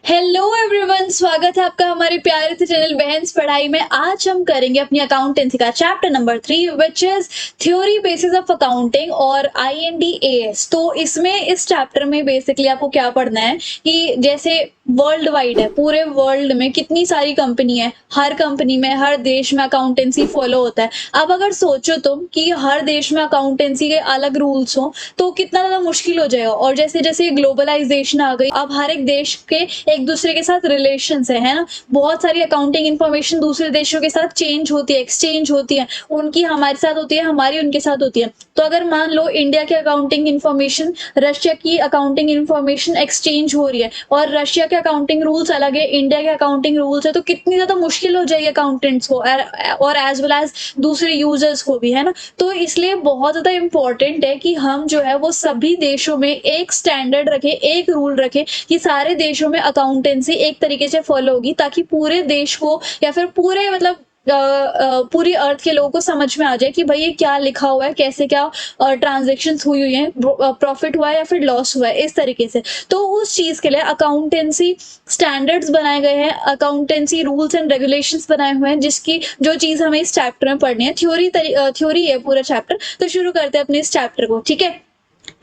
Hello everyone, स्वागत है आपका हमारे प्यारे से चैनल बहन्स पढ़ाई में। आज हम करेंगे अपनी अकाउंटेंसी का chapter number 3 which is theory basis of accounting और IND AS। तो इसमें इस चैप्टर में बेसिकली आपको क्या पढ़ना है कि जैसे वर्ल्ड वाइड है, पूरे वर्ल्ड में कितनी सारी कंपनी है, हर कंपनी में हर देश में अकाउंटेंसी फॉलो होता है। अब अगर सोचो तुम कि हर देश में अकाउंटेंसी के अलग रूल्स हो तो कितना ज्यादा मुश्किल हो जाएगा। और जैसे जैसे ग्लोबलाइजेशन आ गई, अब हर एक देश के एक दूसरे के साथ रिलेशंस है ना। बहुत सारी अकाउंटिंग इन्फॉर्मेशन दूसरे देशों के साथ चेंज होती है, एक्सचेंज होती है, उनकी हमारे साथ होती है, हमारी उनके साथ होती है। तो अगर मान लो इंडिया की अकाउंटिंग इन्फॉर्मेशन रशिया की अकाउंटिंग इन्फॉर्मेशन एक्सचेंज हो रही है और रशिया के अकाउंटिंग रूल्स अलग है, इंडिया के अकाउंटिंग रूल्स है, तो कितनी ज्यादा मुश्किल हो जाएगी अकाउंटेंट्स को और एज वेल एज दूसरे यूजर्स को भी, है ना। तो इसलिए बहुत ज्यादा इंपॉर्टेंट है कि हम जो है वो सभी देशों में एक स्टैंडर्ड रखे, एक रूल रखे कि सारे देशों में अकाउंटेंसी एक तरीके से फॉलो होगी, ताकि पूरे देश को या फिर पूरे मतलब पूरी अर्थ के लोगों को समझ में आ जाए कि भाई ये क्या लिखा हुआ है, कैसे क्या ट्रांजेक्शन्स हुई हुई है, प्रॉफिट हुआ है या फिर लॉस हुआ है, इस तरीके से। तो उस चीज के लिए अकाउंटेंसी स्टैंडर्ड्स बनाए गए हैं, अकाउंटेंसी रूल्स एंड रेगुलेशंस बनाए हुए हैं, जिसकी जो चीज हमें इस चैप्टर में पढ़नी है। थ्योरी है पूरा चैप्टर। तो शुरू करते हैं अपने इस चैप्टर को, ठीक है।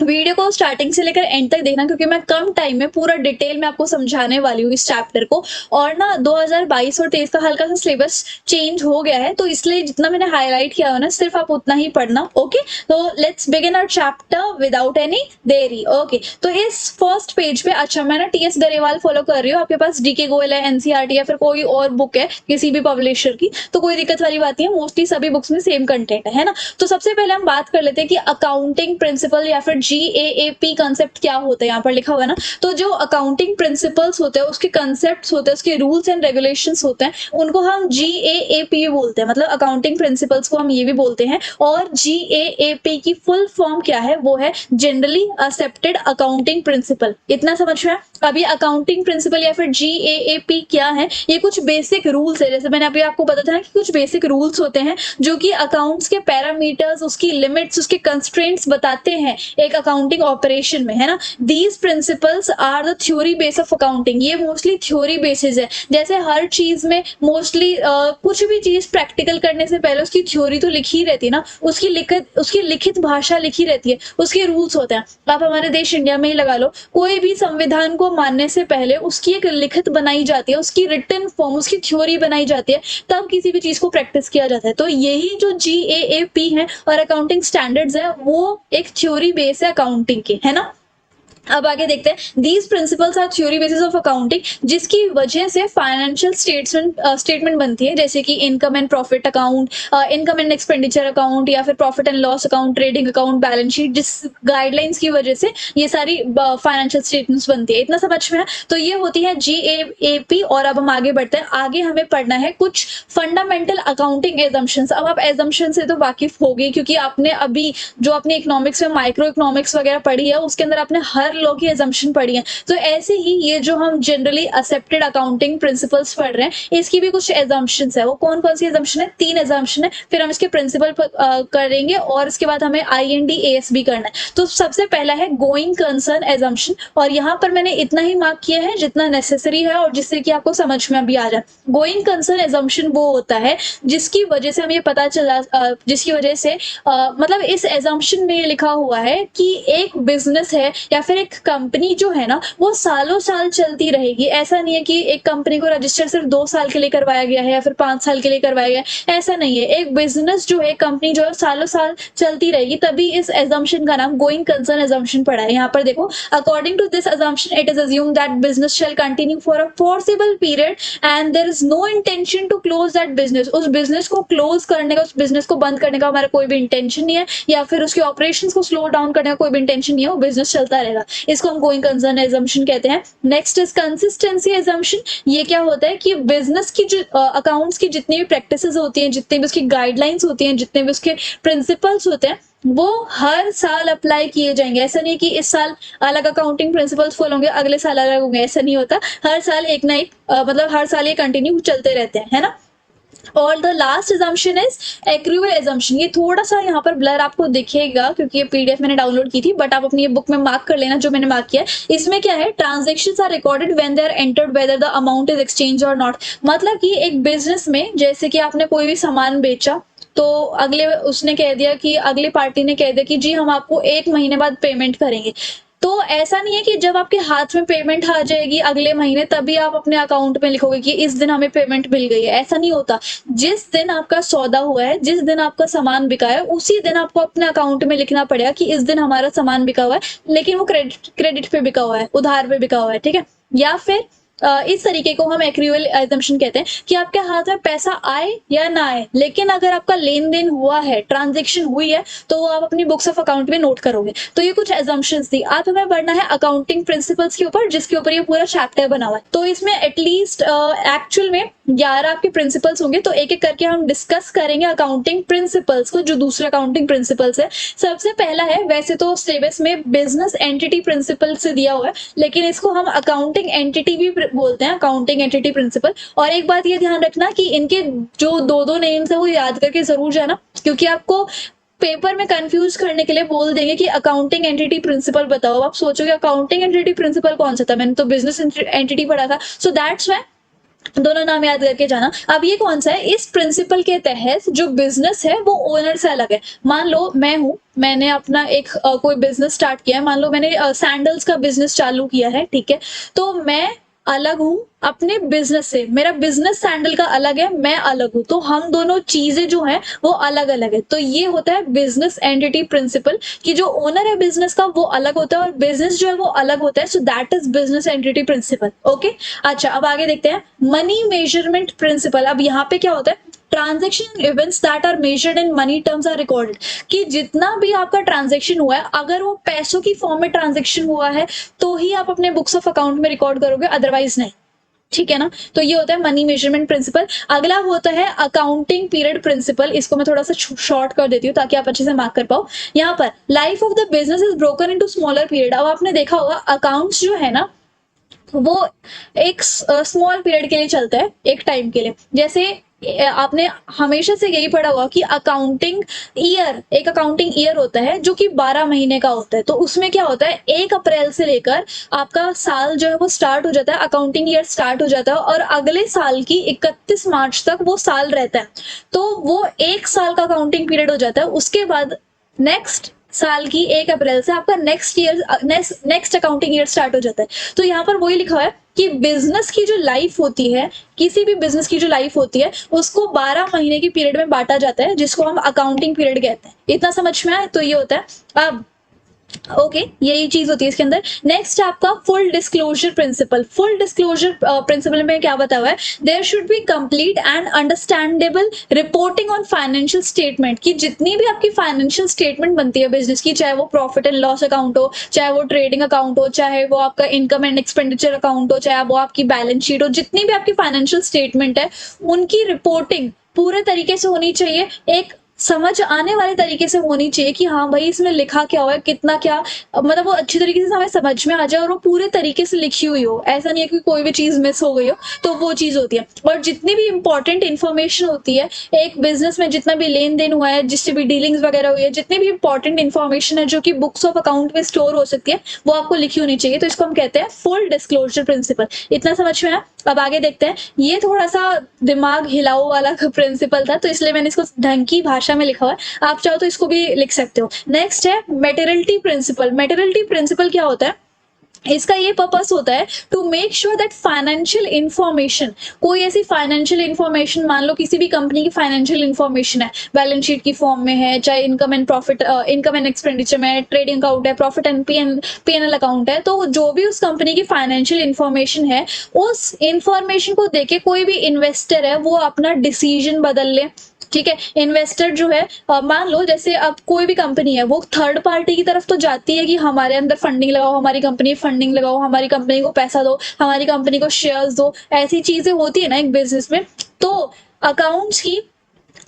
वीडियो को स्टार्टिंग से लेकर एंड तक देखना, क्योंकि मैं कम टाइम में पूरा डिटेल में आपको समझाने वाली हूँ इस चैप्टर को। और ना 2022 और 23 का हल्का सा सिलेबस चेंज हो गया है, तो इसलिए जितना मैंने हाईलाइट किया है ना सिर्फ आप उतना ही पढ़ना। ओके, तो let's begin our chapter without any देरी। ओके, तो इस फर्स्ट पेज पे, अच्छा मैं ना TS गरेवाल फॉलो कर रही हूँ, आपके पास DK गोयल है, NCERT या फिर कोई और बुक है किसी भी पब्लिशर की, तो कोई दिक्कत वाली बात नहीं है। मोस्टली सभी बुक्स में सेम कंटेंट है ना। तो सबसे पहले हम बात कर लेते हैं कि अकाउंटिंग प्रिंसिपल या फिर GAAP कंसेप्ट क्या होता है। यहाँ पर लिखा हुआ है ना, तो जो अकाउंटिंग प्रिंसिपल्स होते हैं, उसके कंसेप्ट होते हैं, उसके रूल्स एंड रेगुलेशंस होते हैं, उनको हम GAAP बोलते हैं। मतलब अकाउंटिंग प्रिंसिपल्स को हम ये भी बोलते हैं। और GAAP की फुल फॉर्म क्या है, वो है जनरली एक्सेप्टेड अकाउंटिंग प्रिंसिपल। इतना समझ में आया? अभी अकाउंटिंग प्रिंसिपल या फिर GAAP क्या है, ये कुछ बेसिक रूल्स है। जैसे मैंने अभी आपको बताया था ना कि कुछ बेसिक रूल्स होते हैं जो कि अकाउंट्स के पैरामीटर्स, उसकी लिमिट्स, उसके कंस्ट्रेंट्स बताते हैं एक अकाउंटिंग ऑपरेशन में, है ना। These principles are the theory base of accounting. ये मोस्टली थ्योरी बेसिस है। जैसे हर चीज में मोस्टली कुछ भी चीज प्रैक्टिकल करने से पहले उसकी थ्योरी तो लिखी रहती है ना, उसकी लिखित भाषा लिखी रहती है, उसके रूल्स होते हैं। आप हमारे देश इंडिया में ही लगा लो, कोई भी संविधान को मानने से पहले उसकी एक लिखित बनाई जाती है, उसकी रिटन फॉर्म, उसकी थ्योरी बनाई जाती है, तब किसी भी चीज को प्रैक्टिस किया जाता है। तो यही जो GAAP है और अकाउंटिंग स्टैंडर्ड्स है, वो एक थ्योरी बेस है अकाउंटिंग के, है ना। अब आगे देखते हैं, these principles are theory basis of accounting, जिसकी वजह से फाइनेंशियल स्टेटमेंट बनती है, जैसे कि income and profit account, income and expenditure account, या फिर profit and loss account, trading account, balance sheet. जिस गाइडलाइंस की वजह से ये सारी फाइनेंशियल स्टेटमेंट्स बनती है। इतना समझ में है? तो ये होती है GAAP। और अब हम आगे बढ़ते हैं। आगे हमें पढ़ना है कुछ फंडामेंटल अकाउंटिंग एजम्पशंस। अब आप एजम्पशन से तो वाकिफ हो गए, क्योंकि आपने अभी जो अपने इकोनॉमिक्स में माइक्रो इकोनॉमिक्स वगैरह पढ़ी है, उसके अंदर आपने हर लॉ की एजम्पशन पढ़ी है। तो ऐसे ही ये जो हम जनरली एक्सेप्टेड अकाउंटिंग प्रिंसिपल्स पढ़ रहे हैं, इसकी भी कुछ एजम्पशंस है। वो कौन कौन सी एजम्पशन है? 3 एजम्पशन है। फिर हम इसके प्रिंसिपल करेंगे और इसके बाद हमें IND AS भी करना है। तो सबसे पहला है गोइंग कंसर्न एजम्पशन, और यहाँ पर मैंने इतना ही मार्क किया है जितना नेसेसरी है और जिससे कि आपको समझ में भी आ जाए। गोइंग कंसर्न एजम्पशन वो होता है जिसकी वजह से हमें पता चला, जिसकी वजह से मतलब इस एजम्पशन में ये लिखा हुआ है कि एक बिजनेस है या फिर एक कंपनी जो है ना, वो सालों साल चलती रहेगी। ऐसा नहीं है कि एक कंपनी को रजिस्टर सिर्फ 2 साल के लिए करवाया गया है या फिर 5 साल के लिए करवाया गया है, ऐसा नहीं है। एक बिजनेस जो है, कंपनी जो है, सालों साल चलती रहेगी। तभी इस एजम्पशन का नाम गोइंग कंसर्न एजम्पशन पड़ा है। यहाँ पर देखो, according to this assumption it is assumed that business shall continue for a foreseeable period and there is no intention to close that business. उस बिजनेस को क्लोज करने का, उस बिजनेस को बंद करने का हमारा कोई भी इंटेंशन नहीं है, या फिर उसके ऑपरेशंस को स्लो डाउन करने का कोई भी इंटेंशन नहीं है। वो बिजनेस चलता रहेगा। इसको हम गोइंग कंसर्न एजम्पशन कहते हैं। Next is consistency assumption. ये क्या होता है कि बिजनेस की जो अकाउंट्स की जितनी भी प्रैक्टिसेस होती हैं, जितनी भी उसकी गाइडलाइंस होती हैं, जितने भी उसके प्रिंसिपल्स होते हैं, वो हर साल अप्लाई किए जाएंगे। ऐसा नहीं कि इस साल अलग अकाउंटिंग प्रिंसिपल्स फॉलो होंगे, अगले साल अलग होंगे, ऐसा नहीं होता। हर साल एक ना एक मतलब हर साल ये कंटिन्यू चलते रहते हैं, है ना। और the last assumption is accrual assumption. ये थोड़ा सा यहाँ पर ब्लर आपको दिखेगा क्योंकि ये पीडीएफ मैंने डाउनलोड की थी, बट आप अपनी ये बुक में मार्क कर लेना जो मैंने मार्क किया है। इसमें क्या है, transactions are recorded when they are entered whether the amount is exchange और नॉट। मतलब कि एक बिजनेस में जैसे कि आपने कोई भी सामान बेचा, तो अगले उसने कह दिया कि अगली पार्टी ने कह दिया कि जी हम आपको 1 महीने बाद पेमेंट करेंगे। तो ऐसा नहीं है कि जब आपके हाथ में पेमेंट आ जाएगी अगले महीने तभी आप अपने अकाउंट में लिखोगे कि इस दिन हमें पेमेंट मिल गई है, ऐसा नहीं होता। जिस दिन आपका सौदा हुआ है, जिस दिन आपका सामान बिका है, उसी दिन आपको अपने अकाउंट में लिखना पड़ेगा कि इस दिन हमारा सामान बिका हुआ है, लेकिन वो क्रेडिट पे बिका हुआ है, उधार पे बिका हुआ है, ठीक है। या फिर इस तरीके को हम एक्रूअल एजम्पशन कहते हैं कि आपके हाथ में पैसा आए या ना आए, लेकिन अगर आपका लेन देन हुआ है, ट्रांजेक्शन हुई है, तो वो आप अपनी बुक्स ऑफ अकाउंट में नोट करोगे। तो ये कुछ एजम्पशंस थी। आप हमें बढ़ना है अकाउंटिंग प्रिंसिपल्स के ऊपर, जिसके ऊपर ये पूरा चैप्टर बना हुआ है। तो इसमें एटलीस्ट एक्चुअल में 11 आपके प्रिंसिपल्स होंगे, तो एक एक करके हम डिस्कस करेंगे अकाउंटिंग प्रिंसिपल्स को, जो दूसरे अकाउंटिंग प्रिंसिपल्स है। सबसे पहला है, वैसे तो सिलेबस में बिजनेस एंटिटी प्रिंसिपल से दिया हुआ है, लेकिन इसको हम अकाउंटिंग एंटिटी भी बोलते हैं, अकाउंटिंग एंटिटी प्रिंसिपल। और एक बात ये ध्यान रखना कि इनके जो दो नेम्स है वो याद करके जरूर जाना, क्योंकि आपको पेपर में कंफ्यूज करने के लिए बोल देंगे कि अकाउंटिंग एंटिटी प्रिंसिपल बताओ। आप सोचोगे अकाउंटिंग एंटिटी प्रिंसिपल कौन सा था, मैंने तो बिजनेस एंटिटी पढ़ा था। सो दैट्स वाई दोनों नाम याद करके जाना। अब ये कौन सा है, इस प्रिंसिपल के तहत जो बिजनेस है वो ओनर से अलग है। मान लो मैं हूं, मैंने अपना एक कोई बिजनेस स्टार्ट किया है, मान लो मैंने सैंडल्स का बिजनेस चालू किया है, ठीक है। तो मैं अलग हूं अपने बिजनेस से, मेरा बिजनेस सैंडल का अलग है, मैं अलग हूं, तो हम दोनों चीजें जो है वो अलग अलग है। तो ये होता है बिजनेस एंटिटी प्रिंसिपल, कि जो ओनर है बिजनेस का वो अलग होता है और बिजनेस जो है वो अलग होता है। So that is business entity principle. Okay, अच्छा अब आगे देखते हैं मनी मेजरमेंट प्रिंसिपल। अब यहाँ पे क्या होता है, transaction events that are measured in money terms are recorded. कि जितना भी आपका ट्रांजेक्शन हुआ है, अगर वो पैसों की फॉर्म में ट्रांजेक्शन हुआ है तो ही आप अपने बुक्स ऑफ अकाउंट में रिकॉर्ड करोगे, अदरवाइज नहीं, ठीक है ना। तो ये होता है मनी मेजरमेंट प्रिंसिपल। अगला होता है अकाउंटिंग पीरियड प्रिंसिपल। इसको मैं थोड़ा सा शॉर्ट कर देती हूँ ताकि आप अच्छे से मार्क कर पाओ। यहाँ पर life of the business is broken into smaller period. अब आपने देखा होगा अकाउंट्स जो है ना वो एक स्मॉल पीरियड के लिए चलता है, एक टाइम के लिए। जैसे आपने हमेशा से यही पढ़ा हुआ कि अकाउंटिंग ईयर, एक अकाउंटिंग ईयर होता है जो कि 12 महीने का होता है। तो उसमें क्या होता है, 1 अप्रैल से लेकर आपका साल जो है वो स्टार्ट हो जाता है, अकाउंटिंग ईयर स्टार्ट हो जाता है, और अगले साल की 31 मार्च तक वो साल रहता है। तो वो 1 साल का अकाउंटिंग पीरियड हो जाता है। उसके बाद नेक्स्ट साल की 1 अप्रैल से आपका नेक्स्ट अकाउंटिंग ईयर स्टार्ट हो जाता है। तो यहाँ पर वही लिखा है कि बिजनेस की जो लाइफ होती है, किसी भी बिजनेस की जो लाइफ होती है, उसको 12 महीने की पीरियड में बांटा जाता है, जिसको हम अकाउंटिंग पीरियड कहते हैं। इतना समझ में आया, तो ये होता है। अब ओके यही चीज होती है इसके अंदर। नेक्स्ट आपका full disclosure principle. Full disclosure principle में क्या बताया हुआ है, there should be complete and understandable reporting on financial statement. की जितनी भी आपकी फाइनेंशियल स्टेटमेंट बनती है बिजनेस की, चाहे वो प्रॉफिट एंड लॉस अकाउंट हो, चाहे वो ट्रेडिंग अकाउंट हो, चाहे वो आपका इनकम एंड एक्सपेंडिचर अकाउंट हो, चाहे वो आपकी बैलेंस शीट हो, जितनी भी आपकी फाइनेंशियल स्टेटमेंट है उनकी रिपोर्टिंग पूरे तरीके से होनी चाहिए, एक समझ आने वाले तरीके से होनी चाहिए कि हाँ भाई इसमें लिखा क्या हुआ है, कितना क्या, मतलब वो अच्छी तरीके से हमें समझ में आ जाए और वो पूरे तरीके से लिखी हुई हो। ऐसा नहीं है कि कोई भी चीज मिस हो गई हो, तो वो चीज होती है। और जितनी भी इंपॉर्टेंट इन्फॉर्मेशन होती है एक बिजनेस में, जितना भी लेन देन हुआ है, जिससे भी डीलिंग्स वगैरह हुई है, जितनी भी इंपॉर्टेंट इन्फॉर्मेशन है जो कि बुक्स ऑफ अकाउंट में स्टोर हो सकती है, वो आपको लिखी होनी चाहिए। तो इसको हम कहते हैं फुल डिस्क्लोजर प्रिंसिपल। इतना समझ में आया। अब आगे देखते हैं। ये थोड़ा सा दिमाग हिलाओ वाला प्रिंसिपल था, तो इसलिए मैंने इसको ढंग की भाषा में लिखा हुआ है। आप चाहो तो इसको भी लिख सकते हो। नेक्स्ट है मेटेरियलिटी प्रिंसिपल। मेटेरियलिटी प्रिंसिपल क्या होता है, इसका ये पर्पस होता है to make sure that financial information, कोई ऐसी फाइनेंशियल इंफॉर्मेशन, मान लो किसी भी कंपनी की फाइनेंशियल इंफॉर्मेशन है, बैलेंस शीट की फॉर्म में है, चाहे income and profit, income and expenditure में, ट्रेडिंग अकाउंट है, प्रॉफिट एंड पीएनएल अकाउंट है, तो जो भी उस कंपनी की फाइनेंशियल इंफॉर्मेशन है, उस इंफॉर्मेशन को देके कोई भी इन्वेस्टर है वो अपना डिसीजन बदल ले। ठीक है, इन्वेस्टर जो है, मान लो जैसे अब कोई भी कंपनी है, वो थर्ड पार्टी की तरफ तो जाती है कि हमारे अंदर फंडिंग लगाओ, हमारी कंपनी फंडिंग लगाओ, हमारी कंपनी को पैसा दो, हमारी कंपनी को शेयर्स दो, ऐसी चीजें होती है ना एक बिजनेस में। तो अकाउंट्स की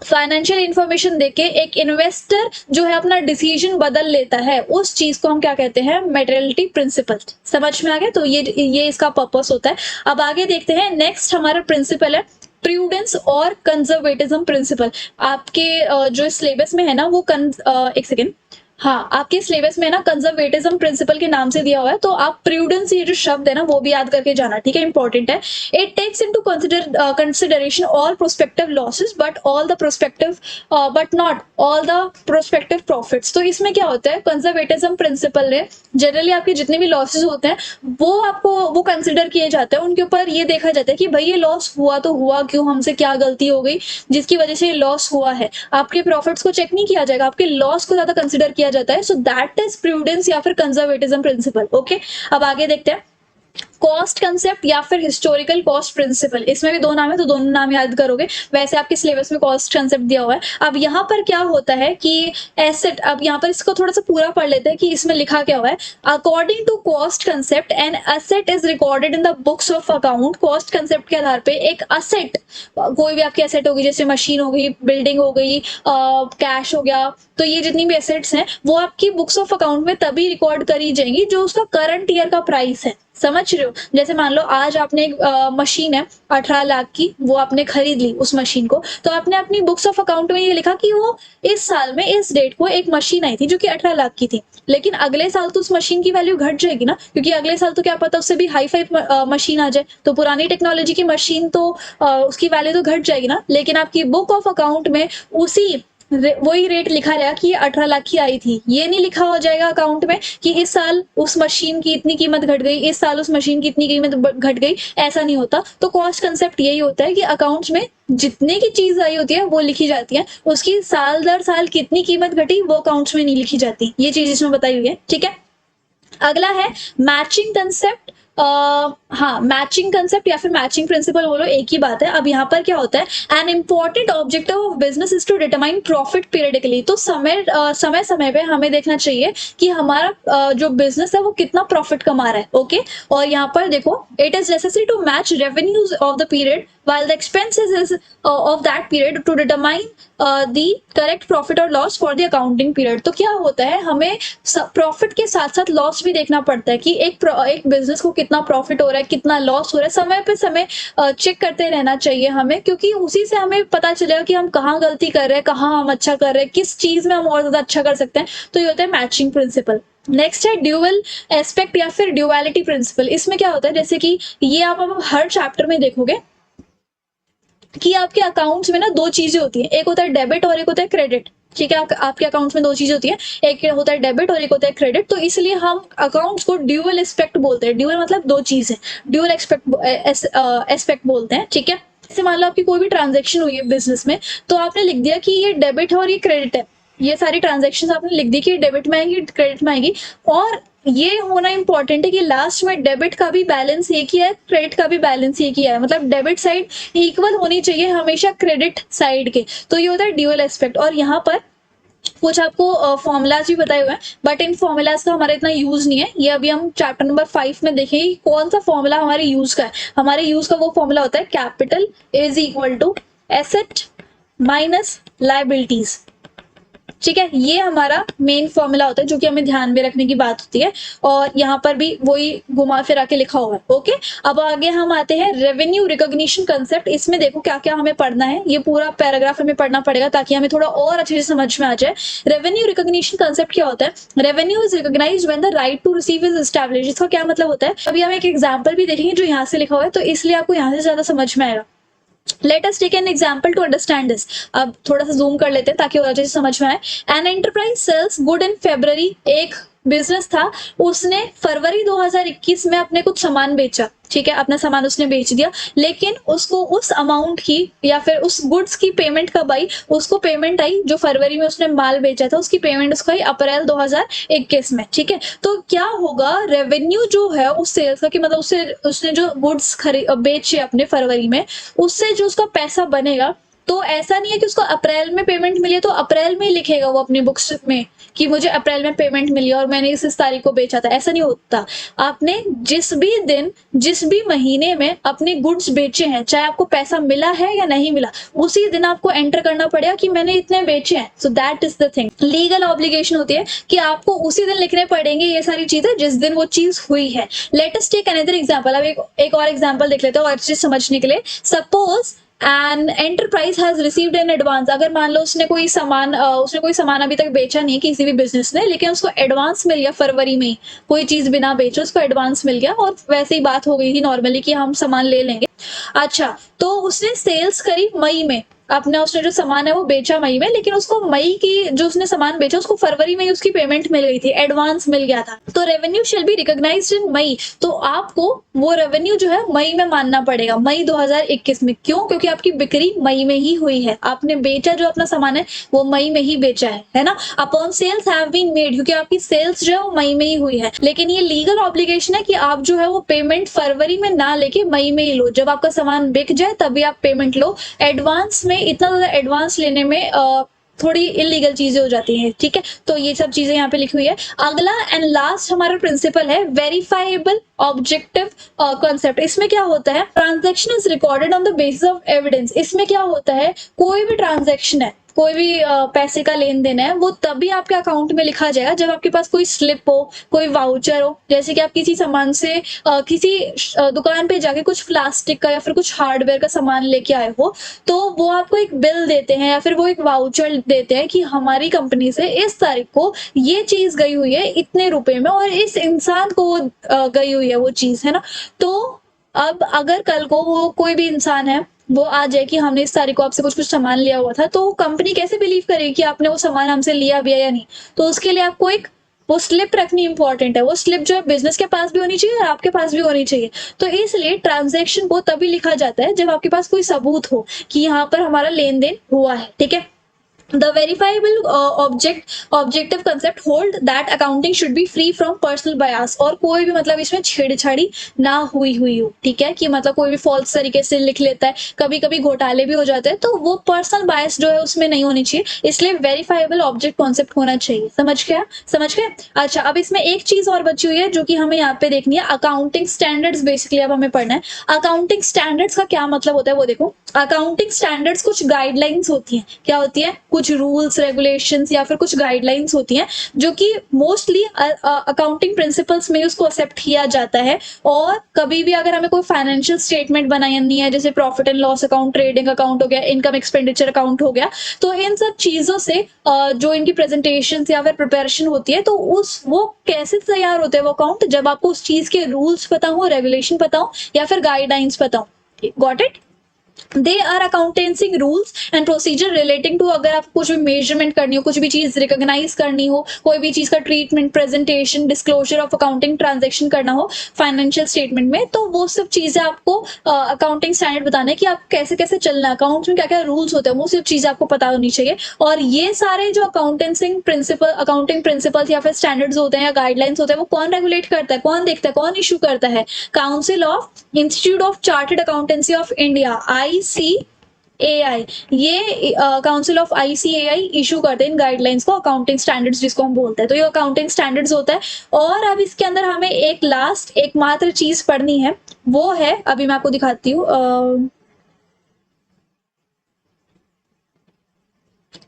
फाइनेंशियल इंफॉर्मेशन देके एक इन्वेस्टर जो है अपना डिसीजन बदल लेता है, उस चीज को हम क्या कहते हैं, मेटेरियलिटी प्रिंसिपल। समझ में आ गया। तो ये इसका पर्पस होता है। अब आगे देखते हैं। नेक्स्ट हमारा प्रिंसिपल है प्रूडेंस और कंजर्वेटिज्म प्रिंसिपल। आपके जो सिलेबस में है ना वो एक सेकेंड, हाँ, आपके सिलेबस में ना कंजर्वेटिज्म प्रिंसिपल के नाम से दिया हुआ है, तो आप प्रूडेंस ये जो शब्द है ना वो भी याद करके जाना, ठीक है, इंपॉर्टेंट है। It takes into consideration all prospective losses but not all the prospective profits. तो इसमें क्या होता है, कंजर्वेटिज्म प्रिंसिपल ने जनरली आपके जितने भी लॉसेस होते हैं वो कंसिडर किए जाते हैं, उनके ऊपर ये देखा जाता है कि भाई ये लॉस हुआ तो हुआ क्यों, हमसे क्या गलती हो गई जिसकी वजह से ये लॉस हुआ है। आपके प्रॉफिट्स को चेक नहीं किया जाएगा, आपके लॉस को ज्यादा कंसिडर किया जाता है। सो दैट इज प्रूडेंस या फिर कंजर्वेटिज्म प्रिंसिपल। ओके, अब आगे देखते हैं कॉस्ट कंसेप्ट या फिर हिस्टोरिकल कॉस्ट प्रिंसिपल। इसमें भी दो नाम है तो दोनों नाम याद करोगे। वैसे आपके सिलेबस में कॉस्ट कंसेप्ट दिया हुआ है। अब यहाँ पर क्या होता है कि एसेट, अब यहाँ पर इसको थोड़ा सा पूरा पढ़ लेते हैं कि इसमें लिखा क्या हुआ है। According to cost concept an asset is recorded in the books of account. Cost concept के आधार पे एक असेट, कोई भी आपकी एसेट होगी, जैसे मशीन हो गई, बिल्डिंग हो गई, कैश हो गया, तो ये जितनी भी एसेट्स हैं वो आपकी बुक्स ऑफ अकाउंट में तभी रिकॉर्ड करी जाएंगी जो उसका करंट ईयर का प्राइस है। समझ रहे हो? जैसे मान लो आज आपने एक मशीन है 18 लाख की, वो आपने खरीद ली उस मशीन को, तो आपने अपनी बुक्स ऑफ अकाउंट में ये लिखा कि वो इस साल में इस डेट को एक मशीन आई थी जो कि 18 लाख की थी। लेकिन अगले साल तो उस मशीन की वैल्यू घट जाएगी ना, क्योंकि अगले साल तो क्या पता उससे भी हाई फाई मशीन आ जाए, तो पुरानी टेक्नोलॉजी की मशीन तो उसकी वैल्यू तो घट जाएगी ना। लेकिन आपकी बुक ऑफ अकाउंट में उसी वही रेट लिखा रहेगा कि ये 18 लाख की आई थी। ये नहीं लिखा हो जाएगा अकाउंट में कि इस साल उस मशीन की इतनी कीमत घट गई, इस साल उस मशीन की इतनी कीमत घट गई, ऐसा नहीं होता। तो कॉस्ट कंसेप्ट यही होता है कि अकाउंट्स में जितने की चीज आई होती है वो लिखी जाती है, उसकी साल दर साल कितनी कीमत घटी वो अकाउंट्स में नहीं लिखी जाती। ये चीज इसमें बताई हुई है, ठीक है। अगला है मैचिंग कंसेप्ट। हाँ, मैचिंग कंसेप्ट या फिर मैचिंग प्रिंसिपल बोलो, एक ही बात है। अब यहाँ पर क्या होता है, an important objective of business is to determine profit periodically. तो समय समय पे हमें देखना चाहिए कि हमारा जो बिजनेस है वो कितना प्रॉफिट कमा रहा है। ओके, और यहाँ पर देखो, it is necessary to match revenues of the period while the expenses is of that period to determine the correct profit or loss for the accounting period। तो क्या होता है, हमें प्रॉफिट के साथ साथ लॉस भी देखना पड़ता है कि एक बिजनेस को कितना प्रॉफिट हो रहा है, कितना लॉस हो रहा है। समय पे समय चेक करते रहना चाहिए हमें, क्योंकि उसी से हमें पता चलेगा कि हम कहाँ गलती कर रहे हैं, कहाँ हम अच्छा कर रहे हैं, किस चीज में हम और ज्यादा अच्छा कर सकते हैं। तो ये होता है मैचिंग प्रिंसिपल। नेक्स्ट है ड्यूअल एस्पेक्ट या फिर ड्यूअलिटी प्रिंसिपल। इसमें क्या होता है, जैसे कि ये आप हर चैप्टर में देखोगे कि आपके अकाउंट्स में ना दो चीजें होती हैं, एक होता है डेबिट और एक होता है क्रेडिट। ठीक है, आपके अकाउंट्स में दो चीजें होती है, एक होता है डेबिट और एक होता है क्रेडिट। तो इसलिए हम अकाउंट्स को ड्यूअल एस्पेक्ट बोलते हैं। ड्यूअल मतलब दो चीजें, ड्यूअल एस्पेक्ट बोलते हैं, ठीक है। जैसे मान लो आपकी कोई भी ट्रांजेक्शन हुई है बिजनेस में, तो आपने लिख दिया कि ये डेबिट है और ये क्रेडिट है। ये सारी ट्रांजेक्शन आपने लिख दी कि डेबिट में आएंगी, क्रेडिट में आएगी। और ये होना इंपॉर्टेंट है कि लास्ट में डेबिट का भी बैलेंस एक ही है, क्रेडिट का भी बैलेंस एक ही है, मतलब डेबिट साइड इक्वल होनी चाहिए हमेशा क्रेडिट साइड के। तो ये होता है ड्यूअल एस्पेक्ट। और यहाँ पर कुछ आपको फॉर्मूलाज भी बताए हुए हैं, बट इन फॉर्मूलाज का हमारा इतना यूज नहीं है। ये अभी हम चैप्टर नंबर 5 में देखेंगे कौन सा फॉर्मूला हमारे यूज का है। हमारे यूज का वो फॉर्मूला होता है capital is equal to asset minus liabilities. ठीक है, ये हमारा मेन फॉर्मूला होता है जो कि हमें ध्यान में रखने की बात होती है। और यहाँ पर भी वही घुमा फिरा के लिखा हुआ है। ओके, अब आगे हम आते हैं रेवेन्यू रिकॉग्निशन कंसेप्ट। इसमें देखो क्या क्या हमें पढ़ना है, ये पूरा पैराग्राफ हमें पढ़ना पड़ेगा ताकि हमें थोड़ा और अच्छे से समझ में आ जाए। रेवेन्यू रिकॉग्निशन कंसेप्ट क्या होता है, revenue is recognised when the right to receive is established. इसका क्या मतलब होता है, अभी हम एक एग्जाम्पल भी देखेंगे जो यहाँ से लिखा हुआ है, तो इसलिए आपको यहाँ से ज्यादा समझ में आएगा। Let us take an example to understand this। अब थोड़ा सा जूम कर लेते हैं ताकि और अच्छे से समझ में आए। An enterprise sells good in February। एक बिजनेस था, उसने फरवरी 2021 में अपने कुछ सामान बेचा। ठीक है, अपना सामान उसने बेच दिया, लेकिन उसको उस अमाउंट की या फिर उस गुड्स की पेमेंट कब आई, उसको पेमेंट आई जो फरवरी में उसने माल बेचा था, उसकी पेमेंट उसको आई अप्रैल 2021 में। ठीक है, तो क्या होगा, रेवेन्यू जो है उस सेल्स का, कि मतलब उसने जो गुड्स बेचे अपने फरवरी में, उससे जो उसका पैसा बनेगा, तो ऐसा नहीं है कि उसको अप्रैल में पेमेंट मिली है तो अप्रैल में ही लिखेगा वो अपनी बुक्स में कि मुझे अप्रैल में पेमेंट मिली और मैंने इस तारीख को बेचा था। ऐसा नहीं होता। आपने जिस भी दिन जिस भी महीने में अपने गुड्स बेचे हैं, चाहे आपको पैसा मिला है या नहीं मिला, उसी दिन आपको एंटर करना पड़ेगा कि मैंने इतने बेचे हैं। सो that is the thing. Legal obligation होती है कि आपको उसी दिन लिखने पड़ेंगे ये सारी चीजें जिस दिन वो चीज हुई है। Let us take another example. अब एक और एग्जांपल देख लेते हैं और अच्छे से समझने के लिए। Suppose an enterprise has received in advance, अगर मान लो उसने कोई सामान अभी तक बेचा नहीं किसी भी बिजनेस ने, लेकिन उसको एडवांस मिल गया फरवरी में, कोई चीज बिना बेचे उसको एडवांस मिल गया और वैसे ही बात हो गई थी नॉर्मली कि हम सामान ले लेंगे। अच्छा, तो उसने सेल्स करी मई में, अपना उसने जो सामान है वो बेचा मई में, लेकिन उसको मई की जो उसने सामान बेचा उसको फरवरी में ही उसकी पेमेंट मिल गई थी, एडवांस मिल गया था। तो रेवेन्यू शेल बी रिकॉग्नाइज्ड इन मई, तो आपको वो रेवेन्यू जो है मई में मानना पड़ेगा, मई 2021 में। क्यों? क्योंकि आपकी बिक्री मई में ही हुई है, आपने बेचा जो अपना सामान है वो मई में ही बेचा है ना। Upon sales have been made, क्योंकि आपकी सेल्स जो है वो मई में ही हुई है, लेकिन ये लीगल ऑब्लिगेशन है कि आप जो है वो पेमेंट फरवरी में ना लेके मई में ही लो, जब आपका सामान बिक जाए तभी आप पेमेंट लो। एडवांस में इतना ज्यादा एडवांस लेने में थोड़ी इलीगल चीजें हो जाती हैं, ठीक है। तो ये सब चीजें यहाँ पे लिखी हुई है। अगला एंड लास्ट हमारा प्रिंसिपल है वेरीफाइबल ऑब्जेक्टिव कॉन्सेप्ट। इसमें क्या होता है, transaction is recorded on the basis of evidence. इसमें क्या होता है, कोई भी ट्रांजैक्शन है, कोई भी पैसे का लेन देन है, वो तभी आपके अकाउंट में लिखा जाएगा जब आपके पास कोई स्लिप हो, कोई वाउचर हो। जैसे कि आप किसी सामान से किसी दुकान पे जाके कुछ प्लास्टिक का या फिर कुछ हार्डवेयर का सामान लेके आए हो, तो वो आपको एक बिल देते हैं या फिर वो एक वाउचर देते हैं कि हमारी कंपनी से इस तारीख को ये चीज गई हुई है इतने रुपए में और इस इंसान को वो गई हुई है वो चीज, है ना। तो अब अगर कल को वो कोई भी इंसान है वो आ जाए कि हमने इस तारीख को आपसे कुछ कुछ सामान लिया हुआ था, तो कंपनी कैसे बिलीव करेगी कि आपने वो सामान हमसे लिया भी है या नहीं। तो उसके लिए आपको एक वो स्लिप रखनी इंपॉर्टेंट है। वो स्लिप जो है बिजनेस के पास भी होनी चाहिए और आपके पास भी होनी चाहिए। तो इसलिए ट्रांजैक्शन को तभी लिखा जाता है जब आपके पास कोई सबूत हो कि यहाँ पर हमारा लेन देन हुआ है, ठीक है। The verifiable objective concept hold that accounting should be free from personal bias, और कोई भी मतलब इसमें छेड़छाड़ी ना हुई हो, ठीक है। कि मतलब कोई भी फॉल्स तरीके से लिख लेता है, कभी कभी घोटाले भी हो जाते हैं, तो वो पर्सनल बायस जो है उसमें नहीं होनी चाहिए। इसलिए वेरीफाइबल ऑब्जेक्ट कॉन्सेप्ट होना चाहिए। समझ गया। अच्छा, अब इसमें एक चीज और बची हुई है जो कि हमें यहाँ पे देखनी है, अकाउंटिंग स्टैंडर्ड्स। बेसिकली अब हमें पढ़ना है अकाउंटिंग स्टैंडर्ड्स का क्या मतलब होता है वो देखो। अकाउंटिंग स्टैंडर्ड्स कुछ गाइडलाइंस होती हैं। क्या होती है? कुछ रूल्स रेगुलेशंस या फिर कुछ गाइडलाइंस होती हैं जो कि मोस्टली अकाउंटिंग प्रिंसिपल्स में उसको एक्सेप्ट किया जाता है। और कभी भी अगर हमें कोई फाइनेंशियल स्टेटमेंट बनानी है, जैसे profit and loss account, trading account हो गया, इनकम एक्सपेंडिचर अकाउंट हो गया, तो इन सब चीजों से जो इनकी प्रेजेंटेशन या फिर प्रिपरेशन होती है, तो वो कैसे तैयार होते हैं वो अकाउंट, जब आपको उस चीज के रूल्स पता हो, रेगुलेशन पता हो या फिर गाइडलाइंस पता हो। Got it? They are accountancy rules and procedure relating to, अगर आप कुछ भी मेजरमेंट करनी हो, कुछ भी चीज रिकॉग्नाइज करनी हो, कोई भी चीज का treatment, presentation, disclosure of accounting transaction करना हो फाइनेंशियल स्टेटमेंट में, तो वो सब चीजें आपको अकाउंटिंग स्टैंडर्ड बताना है कि आप कैसे कैसे चलना है, अकाउंट्स में क्या क्या रूल्स होते हैं, वो सब चीजें आपको पता होनी चाहिए। और ये सारे जो अकाउंटिंग प्रिंसिपल्स या फिर स्टैंडर्ड्स होते हैं या गाइडलाइंस होते हैं, वो कौन रेगुलेट करता है, कौन देखता है, कौन इशू करता है? Council of institute of chartered accountancy of India, ICAI। ये काउंसिल ऑफ ICAI इशू करते हैं इन गाइडलाइंस को, अकाउंटिंग स्टैंडर्ड्स जिसको हम बोलते हैं। तो ये अकाउंटिंग स्टैंडर्ड्स होता है। और अब इसके अंदर हमें एकमात्र चीज पढ़नी है, वो है, अभी मैं आपको दिखाती हूँ,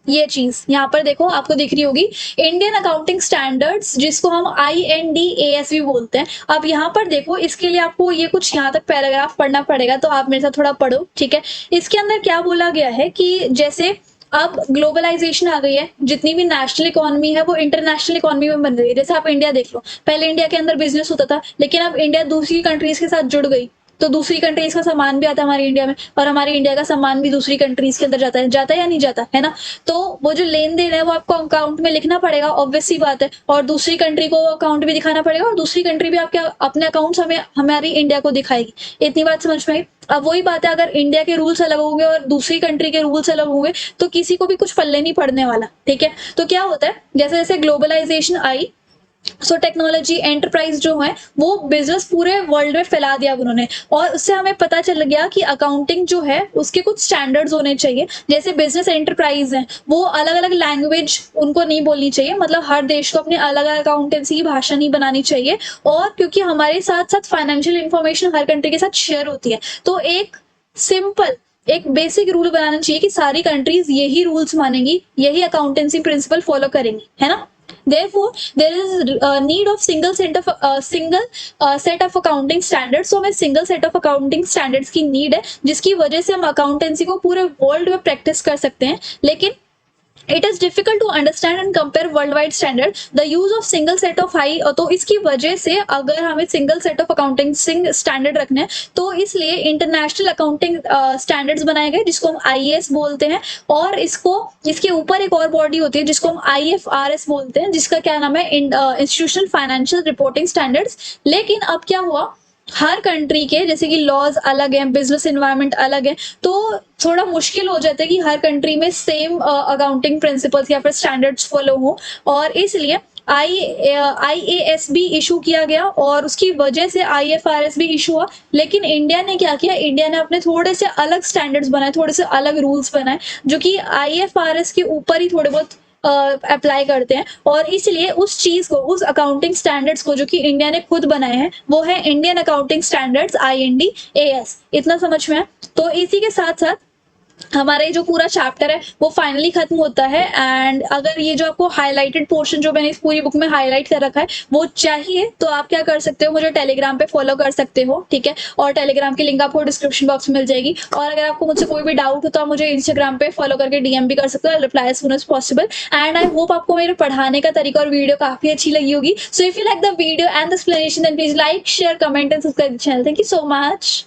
ये चीज यहाँ पर देखो, आपको दिख रही होगी, इंडियन अकाउंटिंग स्टैंडर्ड्स, जिसको हम INDAS भी बोलते हैं। अब यहाँ पर देखो, इसके लिए आपको ये कुछ यहाँ तक पैराग्राफ पढ़ना पड़ेगा, तो आप मेरे साथ थोड़ा पढ़ो, ठीक है। इसके अंदर क्या बोला गया है कि जैसे अब ग्लोबलाइजेशन आ गई है, जितनी भी नेशनल इकोनॉमी है वो इंटरनेशनल इकोनॉमी में बन रही है। जैसे आप इंडिया देख लो, पहले इंडिया के अंदर बिजनेस होता था, लेकिन अब इंडिया दूसरी कंट्रीज के साथ जुड़ गई, तो दूसरी कंट्रीज का सामान भी आता है हमारे इंडिया में, और हमारे इंडिया का सामान भी दूसरी कंट्रीज के अंदर जाता है या नहीं जाता, है ना। तो वो जो लेन देन है वो आपको अकाउंट में लिखना पड़ेगा, ऑब्वियस सी बात है। और दूसरी कंट्री को अकाउंट भी दिखाना पड़ेगा, और दूसरी कंट्री भी आपके अपने अकाउंट्स हमें हमारी इंडिया को दिखाएगी। इतनी बात समझ में आई? अब वही बात है, अगर इंडिया के रूल्स अलग होंगे और दूसरी कंट्री के रूल्स अलग होंगे, तो किसी को भी कुछ पल्ले नहीं पड़ने वाला, ठीक है। तो क्या होता है, जैसे जैसे ग्लोबलाइजेशन आई, सो टेक्नोलॉजी एंटरप्राइज जो है वो बिजनेस पूरे वर्ल्ड में फैला दिया उन्होंने, और उससे हमें पता चल गया कि अकाउंटिंग जो है उसके कुछ स्टैंडर्ड्स होने चाहिए। जैसे बिजनेस एंटरप्राइज है, वो अलग अलग लैंग्वेज उनको नहीं बोलनी चाहिए, मतलब हर देश को अपनी अलग अलग अकाउंटेंसी की भाषा नहीं बनानी चाहिए। और क्योंकि हमारे साथ साथ फाइनेंशियल इंफॉर्मेशन हर कंट्री के साथ शेयर होती है, तो एक बेसिक रूल बनाना चाहिए कि सारी कंट्रीज यही रूल्स मानेंगी, यही अकाउंटेंसी प्रिंसिपल फॉलो करेंगी, है ना। Therefore, there is need of single set of accounting standards. So हमें single set of accounting standards की नीड है, जिसकी वजह से हम अकाउंटेंसी को पूरे वर्ल्ड में प्रैक्टिस कर सकते हैं. लेकिन it is difficult to understand and compare world wide standard. The use of single set of high, तो इसकी वजह से अगर हमें single set of accounting standard रखने हैं, तो इसलिए इंटरनेशनल अकाउंटिंग स्टैंडर्ड्स बनाए गए, जिसको हम आईएएस बोलते हैं. और इसके ऊपर एक और बॉडी होती है जिसको हम आईएफआरएस बोलते हैं, जिसका क्या नाम है, इंस्टीट्यूशनल फाइनेंशियल रिपोर्टिंग स्टैंडर्ड्स. लेकिन अब क्या हुआ, हर कंट्री के जैसे कि लॉज अलग हैं, बिजनेस इन्वायरमेंट अलग है, तो थोड़ा मुश्किल हो जाता है कि हर कंट्री में सेम अकाउंटिंग प्रिंसिपल्स या फिर स्टैंडर्ड्स फॉलो हो. और इसलिए आईएएस भी इशू किया गया और उसकी वजह से आईएफआरएस भी इशू हुआ. लेकिन इंडिया ने क्या किया, इंडिया ने अपने थोड़े से अलग स्टैंडर्ड्स बनाए, थोड़े से अलग रूल्स बनाए, जो कि आईएफआरएस के ऊपर ही थोड़े बहुत अप्लाई करते हैं. और इसलिए उस चीज को, उस अकाउंटिंग स्टैंडर्ड्स को जो कि इंडिया ने खुद बनाए हैं, वो है इंडियन अकाउंटिंग स्टैंडर्ड्स IND-AS. इतना समझ में है. तो इसी के साथ साथ हमारा ये जो पूरा चैप्टर है वो फाइनली खत्म होता है. एंड अगर ये जो आपको हाईलाइटेड पोर्शन जो मैंने इस पूरी बुक में हाईलाइट कर रखा है वो चाहिए, तो आप क्या कर सकते हो, मुझे टेलीग्राम पे फॉलो कर सकते हो, ठीक है. और टेलीग्राम की लिंक आपको डिस्क्रिप्शन बॉक्स में मिल जाएगी. और अगर आपको मुझसे कोई भी डाउट हो तो आप मुझे इंस्टाग्राम पे फॉलो करके DM भी कर सकते हो. Reply as soon as possible. And I hope आपको मेरे पढ़ाने का तरीका और वीडियो काफी अच्छी लगी होगी. So if you like the video and the explanation, then please like, share, comment and subscribe the channel. Thank you so much.